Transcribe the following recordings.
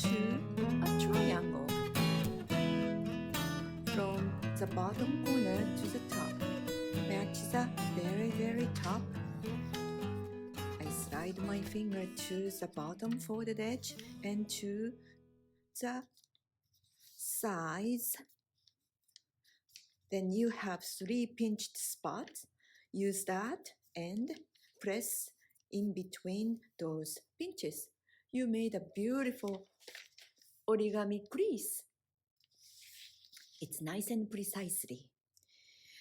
to a triangle from the bottom corner to the top. Match the very top. I slide my finger to the bottom folded edge and to the sides. Then you have 3 pinched spots. Use that and press in between those pinches. You made a beautiful origami crease. It's nice and precisely.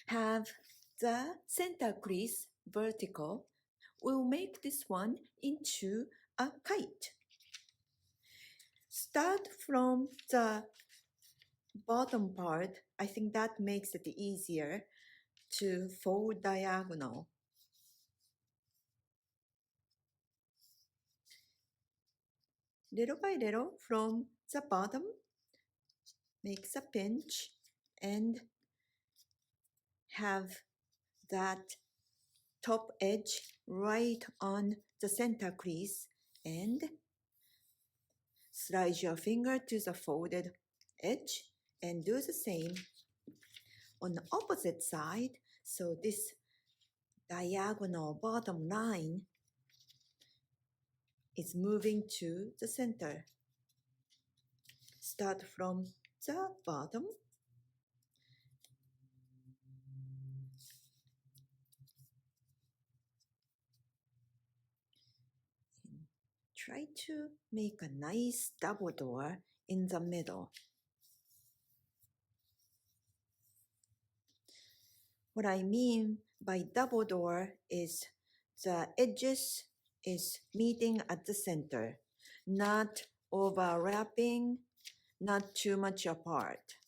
Have the center crease vertical. We'll make this one into a kite. Start from the bottom part. I think that makes it easier to fold diagonal. Little by little from the bottom, makes a pinch and have that top edge right on the center crease and slide your finger to the folded edge and do the same on the opposite side. So this diagonal bottom line is moving to the center. Start from the bottom. Try to make a nice double door in the middle. What I mean by double door is the edges is meeting at the center, not overlapping, not too much apart.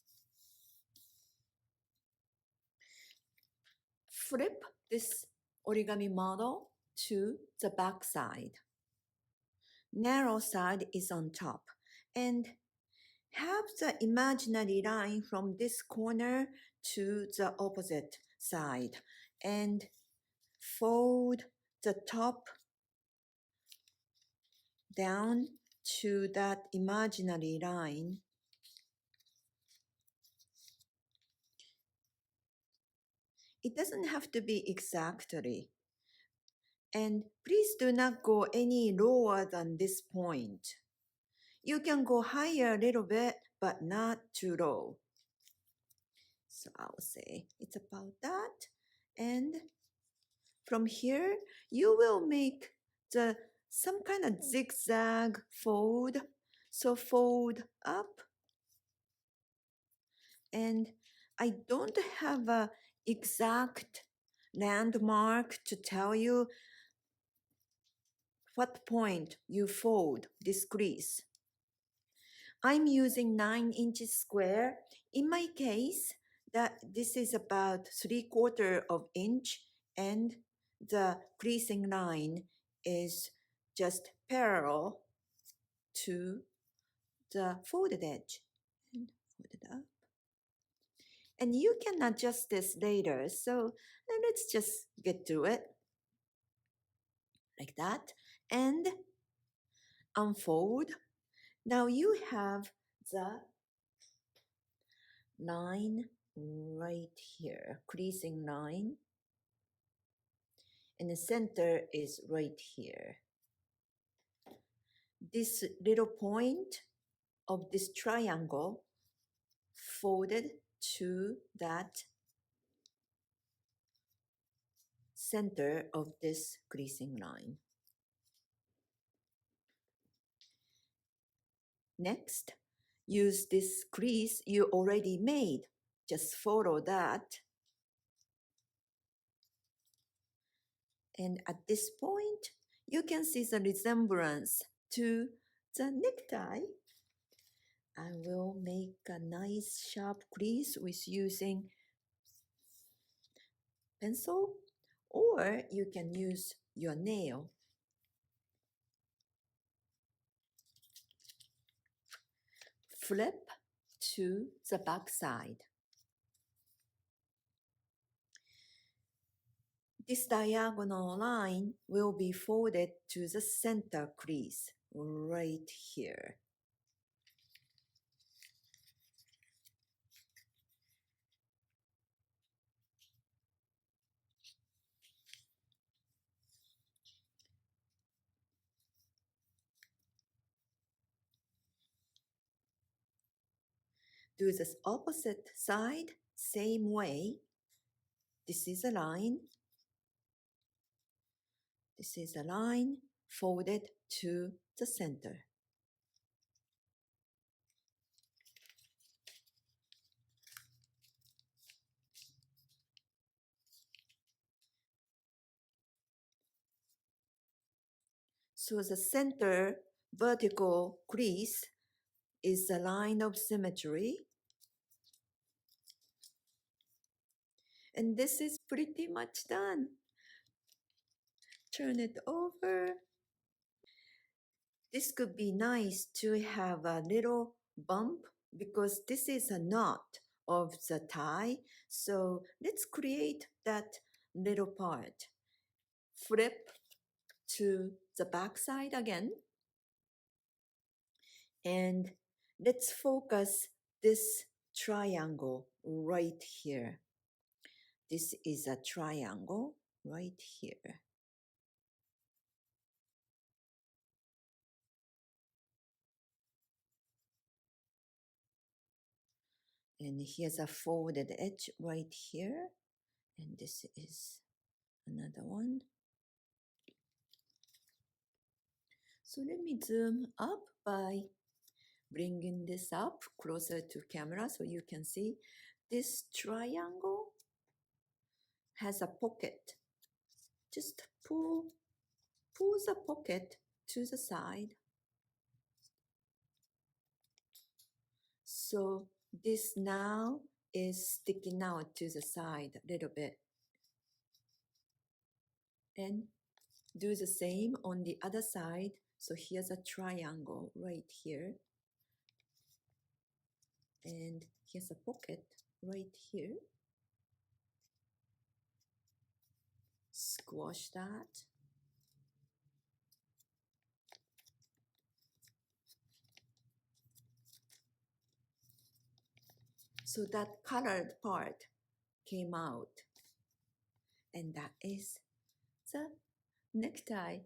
Flip this origami model to the back side. Narrow side is on top, and have the imaginary line from this corner to the opposite side and fold the top down to that imaginary line. It doesn't have to be exactly. And please do not go any lower than this point. You can go higher a little bit, but not too low. So I'll say it's about that. And from here, you will make some kind of zigzag fold. So fold up. And I don't have an exact landmark to tell you what point you fold this crease. I'm using 9 inches square. In my case, this is about 3/4 of inch and the creasing line is just parallel to the folded edge. And fold it up. And you can adjust this later, so let's just get to it. Like that. And unfold. Now you have the line right here, creasing line. And the center is right here. This little point of this triangle folded to that center of this creasing line. Next, use this crease you already made. Just follow that. And at this point, you can see the resemblance to the necktie. I will make a nice sharp crease with using pencil, or you can use your nail. Flip to the back side. This diagonal line will be folded to the center crease right here. Do the opposite side, same way. This is a line. This is a line folded to the center. So the center vertical crease is a line of symmetry. And this is pretty much done. Turn it over. This could be nice to have a little bump because this is a knot of the tie. So let's create that little part. Flip to the back side again. And let's focus this triangle right here. This is a triangle right here. And here's a folded edge right here. And this is another one. So let me zoom up by bringing this up closer to camera so you can see. This triangle has a pocket. Just pull the pocket to the side. So this now is sticking out to the side a little bit. And do the same on the other side. So here's a triangle right here. And here's a pocket right here. Squash that. So that colored part came out. And that is the necktie.